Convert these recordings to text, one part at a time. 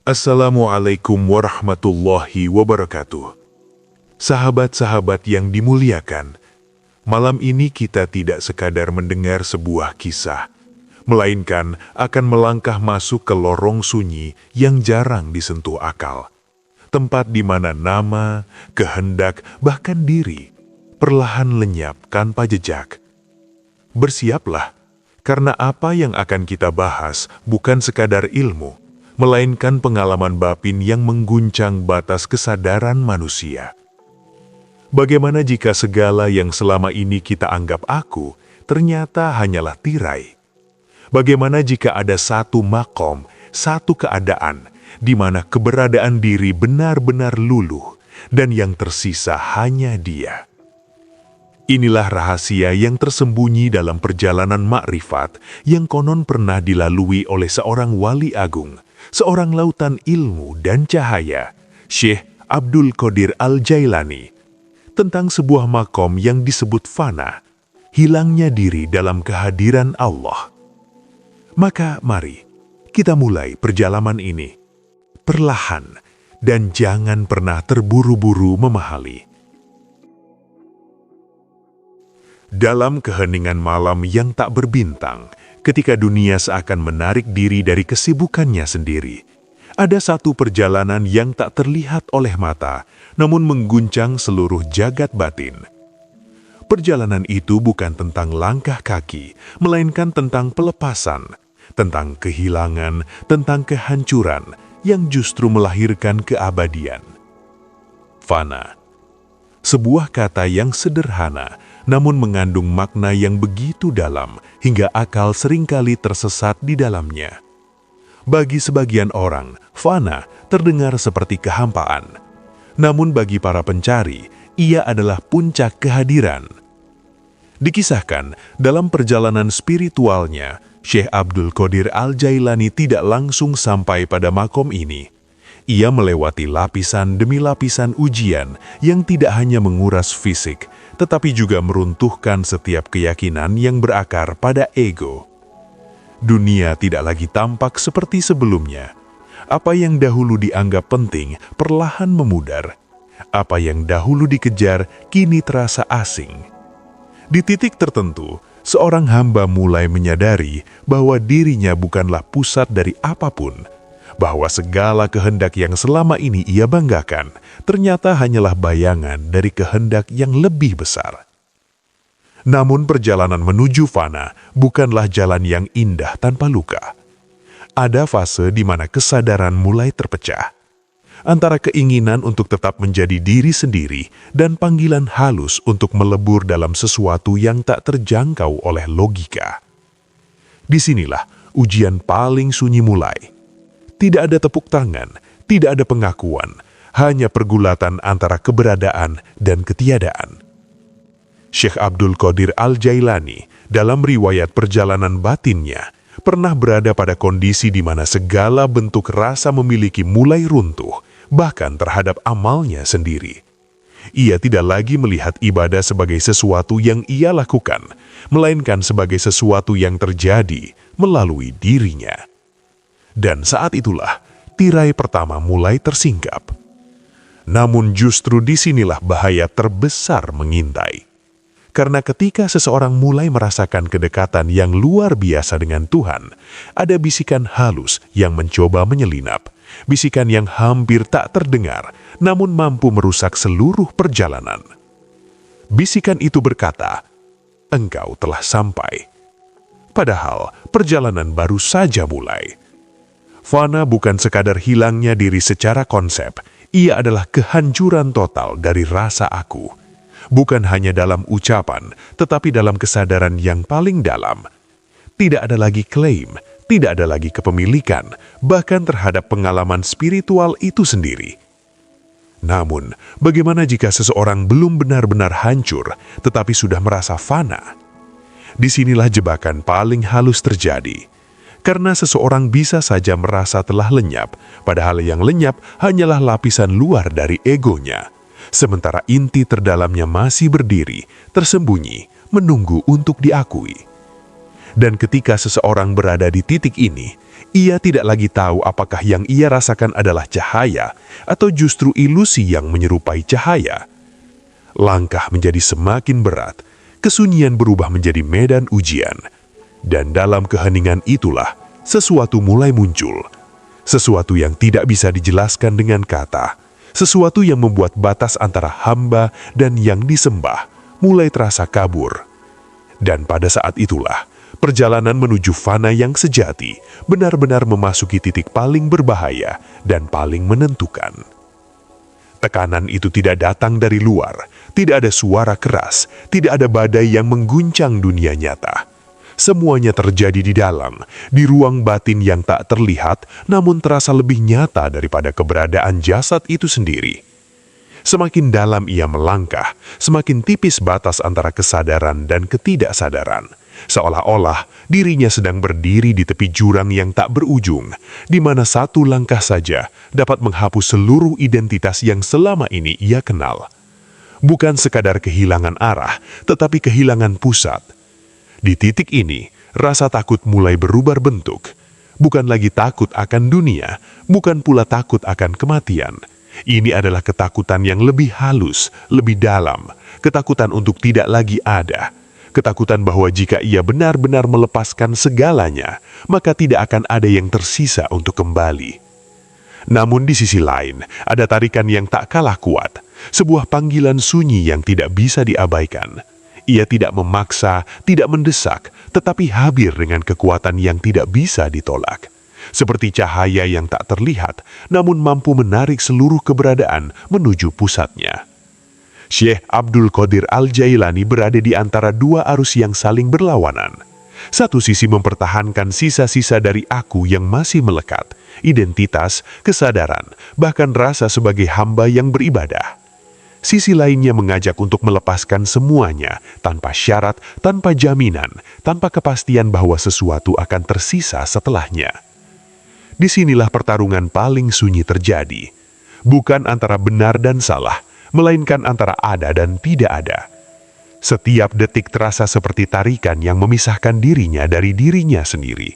Assalamualaikum warahmatullahi wabarakatuh. Sahabat-sahabat yang dimuliakan, malam ini kita tidak sekadar mendengar sebuah kisah, melainkan akan melangkah masuk ke lorong sunyi yang jarang disentuh akal. Tempat di mana nama, kehendak, bahkan diri perlahan lenyap tanpa jejak. Bersiaplah, karena apa yang akan kita bahas bukan sekadar ilmu, melainkan pengalaman batin yang mengguncang batas kesadaran manusia. Bagaimana jika segala yang selama ini kita anggap aku, ternyata hanyalah tirai? Bagaimana jika ada satu makom, satu keadaan, di mana keberadaan diri benar-benar luluh, dan yang tersisa hanya dia? Inilah rahasia yang tersembunyi dalam perjalanan makrifat yang konon pernah dilalui oleh seorang wali agung, seorang lautan ilmu dan cahaya, Syekh Abdul Qadir Al-Jailani, tentang sebuah makom yang disebut fana, hilangnya diri dalam kehadiran Allah. Maka mari kita mulai perjalanan ini, perlahan dan jangan pernah terburu-buru memahali. Dalam keheningan malam yang tak berbintang, ketika dunia seakan menarik diri dari kesibukannya sendiri, ada satu perjalanan yang tak terlihat oleh mata, namun mengguncang seluruh jagat batin. Perjalanan itu bukan tentang langkah kaki, melainkan tentang pelepasan, tentang kehilangan, tentang kehancuran yang justru melahirkan keabadian. Fana, sebuah kata yang sederhana, namun mengandung makna yang begitu dalam hingga akal seringkali tersesat di dalamnya. Bagi sebagian orang, fana terdengar seperti kehampaan. Namun bagi para pencari, ia adalah puncak kehadiran. Dikisahkan, dalam perjalanan spiritualnya, Syekh Abdul Qadir Al-Jailani tidak langsung sampai pada makom ini. Ia melewati lapisan demi lapisan ujian yang tidak hanya menguras fisik, tetapi juga meruntuhkan setiap keyakinan yang berakar pada ego. Dunia tidak lagi tampak seperti sebelumnya. Apa yang dahulu dianggap penting perlahan memudar. Apa yang dahulu dikejar kini terasa asing. Di titik tertentu, seorang hamba mulai menyadari bahwa dirinya bukanlah pusat dari apapun, bahwa segala kehendak yang selama ini ia banggakan ternyata hanyalah bayangan dari kehendak yang lebih besar. Namun perjalanan menuju fana bukanlah jalan yang indah tanpa luka. Ada fase di mana kesadaran mulai terpecah, antara keinginan untuk tetap menjadi diri sendiri dan panggilan halus untuk melebur dalam sesuatu yang tak terjangkau oleh logika. Disinilah ujian paling sunyi mulai. Tidak ada tepuk tangan, tidak ada pengakuan, hanya pergulatan antara keberadaan dan ketiadaan. Syekh Abdul Qadir Al-Jailani dalam riwayat perjalanan batinnya pernah berada pada kondisi di mana segala bentuk rasa memiliki mulai runtuh, bahkan terhadap amalnya sendiri. Ia tidak lagi melihat ibadah sebagai sesuatu yang ia lakukan, melainkan sebagai sesuatu yang terjadi melalui dirinya. Dan saat itulah tirai pertama mulai tersingkap. Namun justru disinilah bahaya terbesar mengintai. Karena ketika seseorang mulai merasakan kedekatan yang luar biasa dengan Tuhan, ada bisikan halus yang mencoba menyelinap, bisikan yang hampir tak terdengar, namun mampu merusak seluruh perjalanan. Bisikan itu berkata, "Engkau telah sampai." Padahal perjalanan baru saja mulai. Fana bukan sekadar hilangnya diri secara konsep, ia adalah kehancuran total dari rasa aku. Bukan hanya dalam ucapan, tetapi dalam kesadaran yang paling dalam. Tidak ada lagi klaim, tidak ada lagi kepemilikan, bahkan terhadap pengalaman spiritual itu sendiri. Namun, bagaimana jika seseorang belum benar-benar hancur, tetapi sudah merasa fana? Disinilah jebakan paling halus terjadi. Karena seseorang bisa saja merasa telah lenyap, padahal yang lenyap hanyalah lapisan luar dari egonya. Sementara inti terdalamnya masih berdiri, tersembunyi, menunggu untuk diakui. Dan ketika seseorang berada di titik ini, Ia tidak lagi tahu apakah yang ia rasakan adalah cahaya atau justru ilusi yang menyerupai cahaya. Langkah menjadi semakin berat, kesunyian berubah menjadi medan ujian. Dan dalam keheningan itulah, sesuatu mulai muncul. Sesuatu yang tidak bisa dijelaskan dengan kata. Sesuatu yang membuat batas antara hamba dan yang disembah mulai terasa kabur. Dan pada saat itulah, perjalanan menuju fana yang sejati benar-benar memasuki titik paling berbahaya dan paling menentukan. Tekanan itu tidak datang dari luar, tidak ada suara keras, tidak ada badai yang mengguncang dunia nyata. Semuanya terjadi di dalam, di ruang batin yang tak terlihat, namun terasa lebih nyata daripada keberadaan jasad itu sendiri. Semakin dalam ia melangkah, semakin tipis batas antara kesadaran dan ketidaksadaran. Seolah-olah dirinya sedang berdiri di tepi jurang yang tak berujung, di mana satu langkah saja dapat menghapus seluruh identitas yang selama ini ia kenal. Bukan sekadar kehilangan arah, tetapi kehilangan pusat. Di titik ini, rasa takut mulai berubah bentuk. Bukan lagi takut akan dunia, bukan pula takut akan kematian. Ini adalah ketakutan yang lebih halus, lebih dalam. Ketakutan untuk tidak lagi ada. Ketakutan bahwa jika ia benar-benar melepaskan segalanya, maka tidak akan ada yang tersisa untuk kembali. Namun di sisi lain, ada tarikan yang tak kalah kuat. Sebuah panggilan sunyi yang tidak bisa diabaikan. Ia tidak memaksa, tidak mendesak, tetapi hadir dengan kekuatan yang tidak bisa ditolak. Seperti cahaya yang tak terlihat, namun mampu menarik seluruh keberadaan menuju pusatnya. Syekh Abdul Qadir Al-Jailani berada di antara dua arus yang saling berlawanan. Satu sisi mempertahankan sisa-sisa dari aku yang masih melekat, identitas, kesadaran, bahkan rasa sebagai hamba yang beribadah. Sisi lainnya mengajak untuk melepaskan semuanya, tanpa syarat, tanpa jaminan, tanpa kepastian bahwa sesuatu akan tersisa setelahnya. Disinilah pertarungan paling sunyi terjadi. Bukan antara benar dan salah, melainkan antara ada dan tidak ada. Setiap detik terasa seperti tarikan yang memisahkan dirinya dari dirinya sendiri.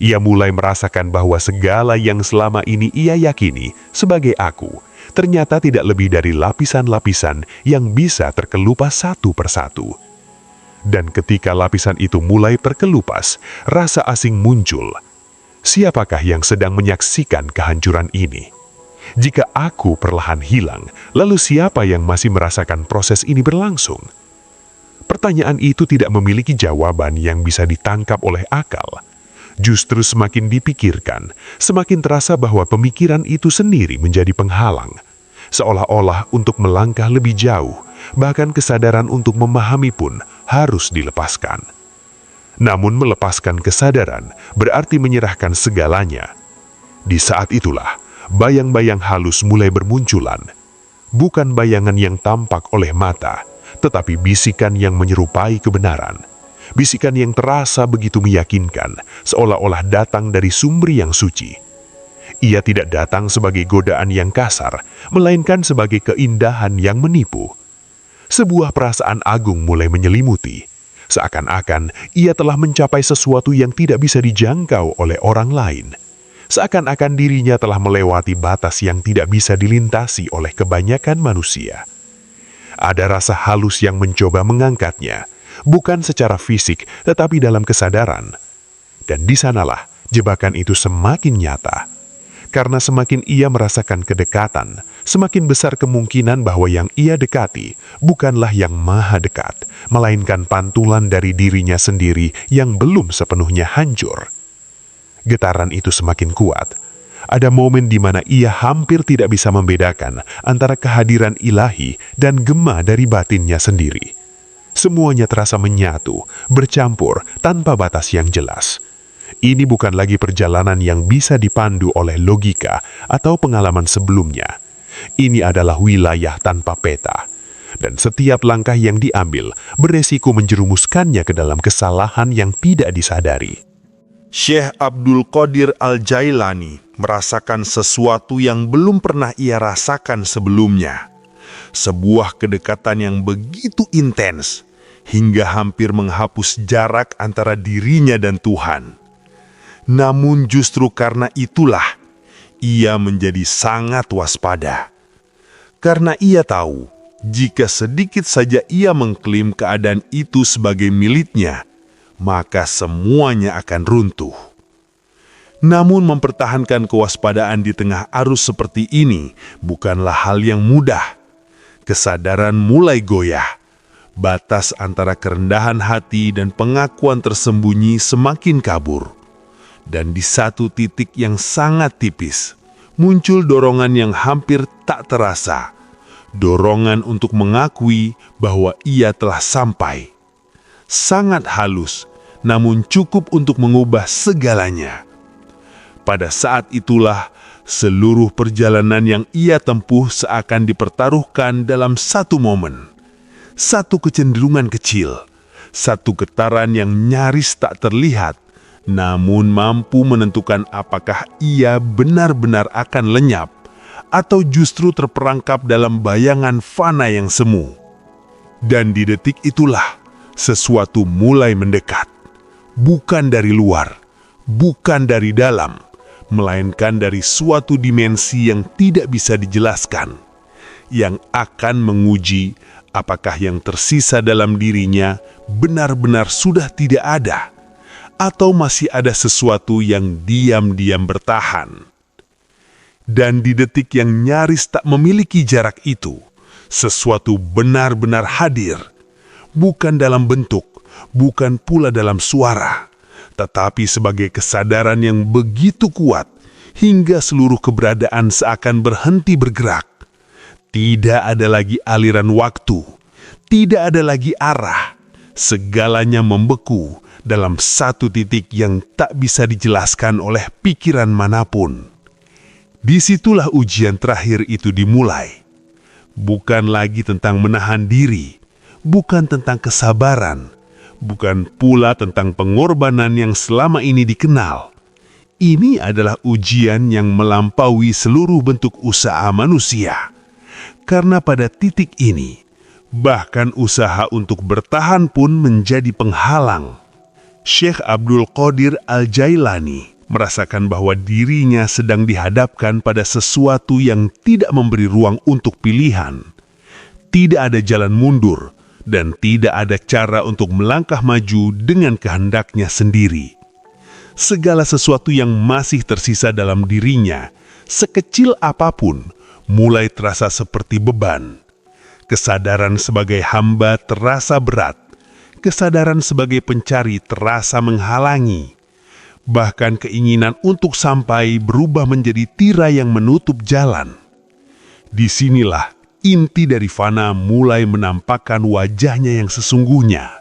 Ia mulai merasakan bahwa segala yang selama ini ia yakini sebagai aku, ternyata tidak lebih dari lapisan-lapisan yang bisa terkelupas satu persatu. Dan ketika lapisan itu mulai terkelupas, rasa asing muncul. Siapakah yang sedang menyaksikan kehancuran ini? Jika aku perlahan hilang, lalu siapa yang masih merasakan proses ini berlangsung? Pertanyaan itu tidak memiliki jawaban yang bisa ditangkap oleh akal. Justru semakin dipikirkan, semakin terasa bahwa pemikiran itu sendiri menjadi penghalang. Seolah-olah untuk melangkah lebih jauh, bahkan kesadaran untuk memahami pun harus dilepaskan. Namun melepaskan kesadaran berarti menyerahkan segalanya. Di saat itulah, bayang-bayang halus mulai bermunculan. Bukan bayangan yang tampak oleh mata, tetapi bisikan yang menyerupai kebenaran. Bisikan yang terasa begitu meyakinkan, seolah-olah datang dari sumber yang suci. Ia tidak datang sebagai godaan yang kasar, melainkan sebagai keindahan yang menipu. Sebuah perasaan agung mulai menyelimuti. Seakan-akan ia telah mencapai sesuatu yang tidak bisa dijangkau oleh orang lain. Seakan-akan dirinya telah melewati batas yang tidak bisa dilintasi oleh kebanyakan manusia. Ada rasa halus yang mencoba mengangkatnya, bukan secara fisik, tetapi dalam kesadaran. Dan di sanalah jebakan itu semakin nyata. Karena semakin ia merasakan kedekatan, semakin besar kemungkinan bahwa yang ia dekati bukanlah yang maha dekat, melainkan pantulan dari dirinya sendiri yang belum sepenuhnya hancur. Getaran itu semakin kuat. Ada momen di mana ia hampir tidak bisa membedakan antara kehadiran ilahi dan gema dari batinnya sendiri. Semuanya terasa menyatu, bercampur, tanpa batas yang jelas. Ini bukan lagi perjalanan yang bisa dipandu oleh logika atau pengalaman sebelumnya. Ini adalah wilayah tanpa peta. Dan setiap langkah yang diambil beresiko menjerumuskannya ke dalam kesalahan yang tidak disadari. Syekh Abdul Qadir Al-Jailani merasakan sesuatu yang belum pernah ia rasakan sebelumnya. Sebuah kedekatan yang begitu intens, hingga hampir menghapus jarak antara dirinya dan Tuhan. Namun justru karena itulah ia menjadi sangat waspada. Karena ia tahu, jika sedikit saja ia mengklaim keadaan itu sebagai miliknya, maka semuanya akan runtuh. Namun mempertahankan kewaspadaan di tengah arus seperti ini bukanlah hal yang mudah. Kesadaran mulai goyah. Batas antara kerendahan hati dan pengakuan tersembunyi semakin kabur. Dan di satu titik yang sangat tipis, muncul dorongan yang hampir tak terasa. Dorongan untuk mengakui bahwa ia telah sampai. Sangat halus, namun cukup untuk mengubah segalanya. Pada saat itulah, seluruh perjalanan yang ia tempuh seakan dipertaruhkan dalam satu momen. Satu kecenderungan kecil, satu getaran yang nyaris tak terlihat, namun mampu menentukan apakah ia benar-benar akan lenyap atau justru terperangkap dalam bayangan fana yang semu. Dan di detik itulah, sesuatu mulai mendekat. Bukan dari luar, bukan dari dalam, melainkan dari suatu dimensi yang tidak bisa dijelaskan, yang akan menguji apakah yang tersisa dalam dirinya benar-benar sudah tidak ada, atau masih ada sesuatu yang diam-diam bertahan. Dan di detik yang nyaris tak memiliki jarak itu, sesuatu benar-benar hadir, bukan dalam bentuk, bukan pula dalam suara, tetapi sebagai kesadaran yang begitu kuat, hingga seluruh keberadaan seakan berhenti bergerak. Tidak ada lagi aliran waktu, tidak ada lagi arah, segalanya membeku dalam satu titik yang tak bisa dijelaskan oleh pikiran manapun. Disitulah ujian terakhir itu dimulai. Bukan lagi tentang menahan diri, bukan tentang kesabaran, bukan pula tentang pengorbanan yang selama ini dikenal. Ini adalah ujian yang melampaui seluruh bentuk usaha manusia. Karena pada titik ini, bahkan usaha untuk bertahan pun menjadi penghalang. Syekh Abdul Qadir Al-Jailani merasakan bahwa dirinya sedang dihadapkan pada sesuatu yang tidak memberi ruang untuk pilihan. Tidak ada jalan mundur dan tidak ada cara untuk melangkah maju dengan kehendaknya sendiri. Segala sesuatu yang masih tersisa dalam dirinya, sekecil apapun, mulai terasa seperti beban. Kesadaran sebagai hamba terasa berat. Kesadaran sebagai pencari terasa menghalangi. Bahkan keinginan untuk sampai berubah menjadi tirai yang menutup jalan. Disinilah inti dari fana mulai menampakkan wajahnya yang sesungguhnya.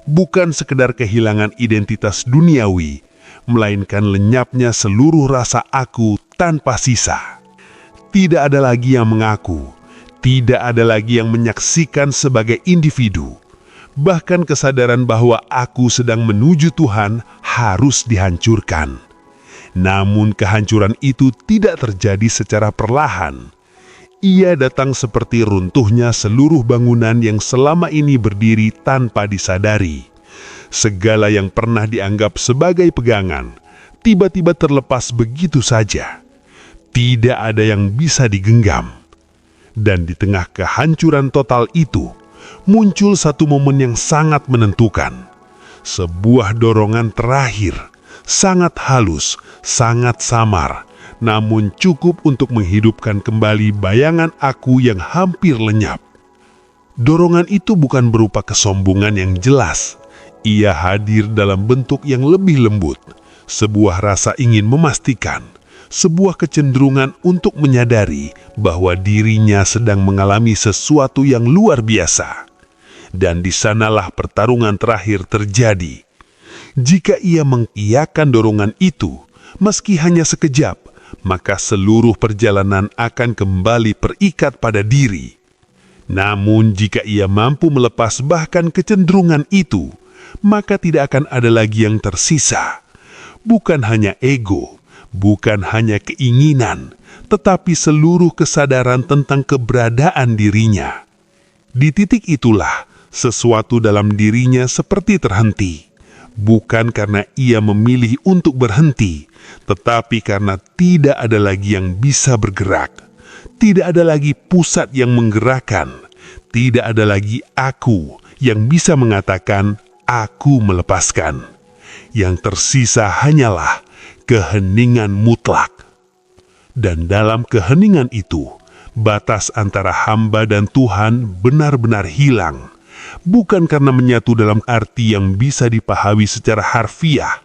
Bukan sekedar kehilangan identitas duniawi, melainkan lenyapnya seluruh rasa aku tanpa sisa. Tidak ada lagi yang mengaku, tidak ada lagi yang menyaksikan sebagai individu. Bahkan kesadaran bahwa aku sedang menuju Tuhan harus dihancurkan. Namun kehancuran itu tidak terjadi secara perlahan. Ia datang seperti runtuhnya seluruh bangunan yang selama ini berdiri tanpa disadari. Segala yang pernah dianggap sebagai pegangan, tiba-tiba terlepas begitu saja. Tidak ada yang bisa digenggam. Dan di tengah kehancuran total itu, muncul satu momen yang sangat menentukan. Sebuah dorongan terakhir, sangat halus, sangat samar, namun cukup untuk menghidupkan kembali bayangan aku yang hampir lenyap. Dorongan itu bukan berupa kesombongan yang jelas. Ia hadir dalam bentuk yang lebih lembut, sebuah rasa ingin memastikan, sebuah kecenderungan untuk menyadari bahwa dirinya sedang mengalami sesuatu yang luar biasa. Dan di sanalah pertarungan terakhir terjadi. Jika ia mengiyakan dorongan itu, meski hanya sekejap, maka seluruh perjalanan akan kembali terikat pada diri. Namun jika ia mampu melepas bahkan kecenderungan itu, maka tidak akan ada lagi yang tersisa. Bukan hanya ego, bukan hanya keinginan, tetapi seluruh kesadaran tentang keberadaan dirinya. Di titik itulah, sesuatu dalam dirinya seperti terhenti. bukan karena ia memilih untuk berhenti, tetapi karena tidak ada lagi yang bisa bergerak. Tidak ada lagi pusat yang menggerakkan. Tidak ada lagi aku yang bisa mengatakan, aku melepaskan. Yang tersisa hanyalah keheningan mutlak. Dan dalam keheningan itu, batas antara hamba dan Tuhan benar-benar hilang. Bukan karena menyatu dalam arti yang bisa dipahami secara harfiah,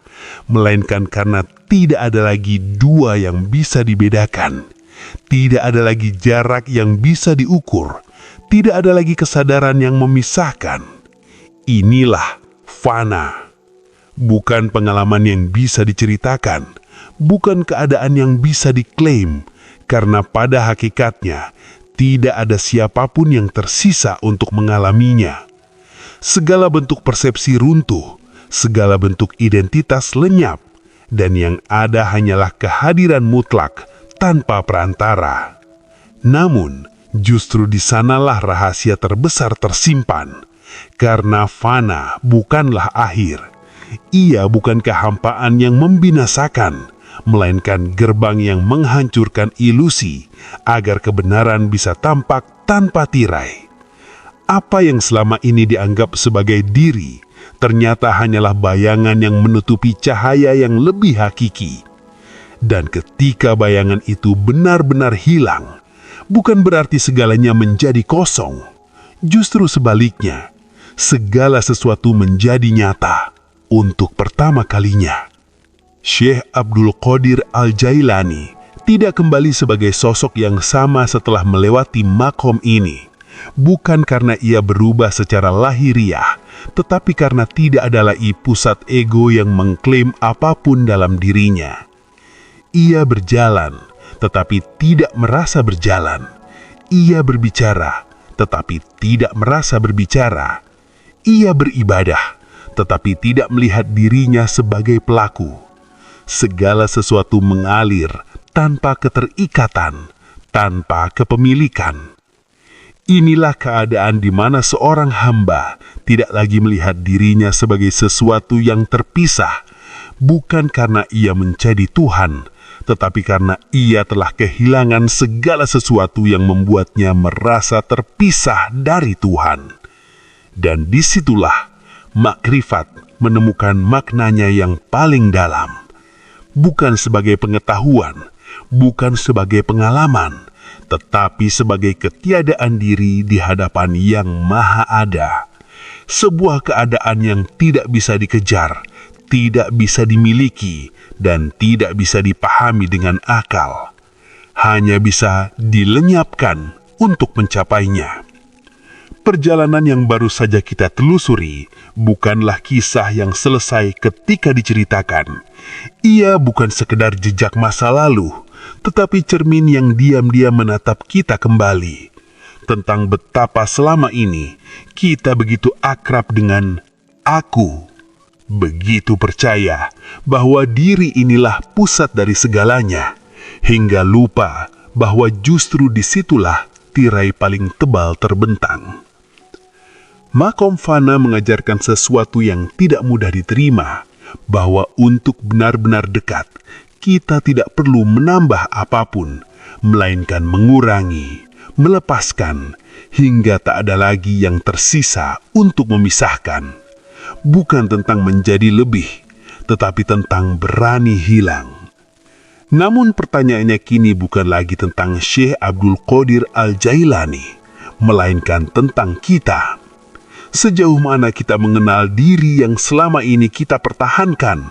melainkan karena tidak ada lagi dua yang bisa dibedakan. Tidak ada lagi jarak yang bisa diukur. Tidak ada lagi kesadaran yang memisahkan. Inilah fana. Bukan pengalaman yang bisa diceritakan. Bukan keadaan yang bisa diklaim. Karena pada hakikatnya, tidak ada siapapun yang tersisa untuk mengalaminya. Segala bentuk persepsi runtuh, segala bentuk identitas lenyap, dan yang ada hanyalah kehadiran mutlak tanpa perantara. Namun, justru di sanalah rahasia terbesar tersimpan, karena fana bukanlah akhir. Ia bukan kehampaan yang membinasakan, melainkan gerbang yang menghancurkan ilusi agar kebenaran bisa tampak tanpa tirai. Apa yang selama ini dianggap sebagai diri, ternyata hanyalah bayangan yang menutupi cahaya yang lebih hakiki. Dan ketika bayangan itu benar-benar hilang, bukan berarti segalanya menjadi kosong. Justru sebaliknya, segala sesuatu menjadi nyata untuk pertama kalinya. Syekh Abdul Qadir Al-Jailani tidak kembali sebagai sosok yang sama setelah melewati makom ini. Bukan karena ia berubah secara lahiriah, tetapi karena tidak ada lagi pusat ego yang mengklaim apapun dalam dirinya. Ia berjalan, tetapi tidak merasa berjalan. Ia berbicara, tetapi tidak merasa berbicara. Ia beribadah, tetapi tidak melihat dirinya sebagai pelaku. Segala sesuatu mengalir tanpa keterikatan, tanpa kepemilikan. Inilah keadaan di mana seorang hamba tidak lagi melihat dirinya sebagai sesuatu yang terpisah, bukan karena ia menjadi Tuhan, tetapi karena ia telah kehilangan segala sesuatu yang membuatnya merasa terpisah dari Tuhan. Dan disitulah makrifat menemukan maknanya yang paling dalam. Bukan sebagai pengetahuan, bukan sebagai pengalaman, tetapi sebagai ketiadaan diri di hadapan Yang Maha Ada. Sebuah keadaan yang tidak bisa dikejar, tidak bisa dimiliki, dan tidak bisa dipahami dengan akal. Hanya bisa dilenyapkan untuk mencapainya. Perjalanan yang baru saja kita telusuri bukanlah kisah yang selesai ketika diceritakan. Ia bukan sekedar jejak masa lalu, tetapi cermin yang diam-diam menatap kita kembali. Tentang betapa selama ini kita begitu akrab dengan aku. Begitu percaya bahwa diri inilah pusat dari segalanya, hingga lupa bahwa justru disitulah tirai paling tebal terbentang. Makom fana mengajarkan sesuatu yang tidak mudah diterima, bahwa untuk benar-benar dekat, kita tidak perlu menambah apapun, melainkan mengurangi, melepaskan, hingga tak ada lagi yang tersisa untuk memisahkan. Bukan tentang menjadi lebih, tetapi tentang berani hilang. Namun pertanyaannya kini bukan lagi tentang Syekh Abdul Qadir Al-Jailani, melainkan tentang kita. Sejauh mana kita mengenal diri yang selama ini kita pertahankan,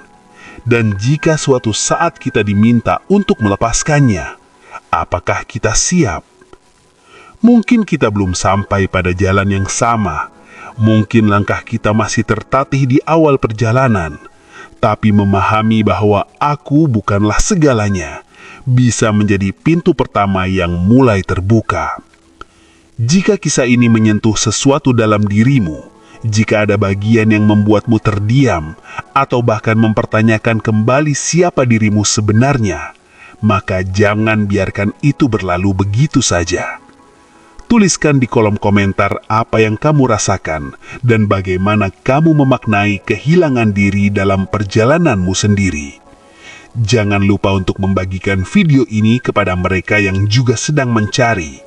dan jika suatu saat kita diminta untuk melepaskannya, apakah kita siap? Mungkin kita belum sampai pada jalan yang sama, mungkin langkah kita masih tertatih di awal perjalanan, tapi memahami bahwa aku bukanlah segalanya, bisa menjadi pintu pertama yang mulai terbuka. Jika kisah ini menyentuh sesuatu dalam dirimu, jika ada bagian yang membuatmu terdiam, atau bahkan mempertanyakan kembali siapa dirimu sebenarnya, maka jangan biarkan itu berlalu begitu saja. Tuliskan di kolom komentar apa yang kamu rasakan dan bagaimana kamu memaknai kehilangan diri dalam perjalananmu sendiri. Jangan lupa untuk membagikan video ini kepada mereka yang juga sedang mencari,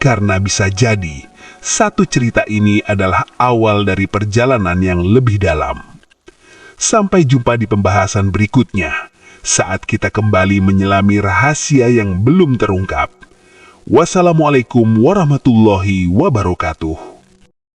karena bisa jadi satu cerita ini adalah awal dari perjalanan yang lebih dalam. Sampai jumpa di pembahasan berikutnya, saat kita kembali menyelami rahasia yang belum terungkap. Wassalamualaikum warahmatullahi wabarakatuh.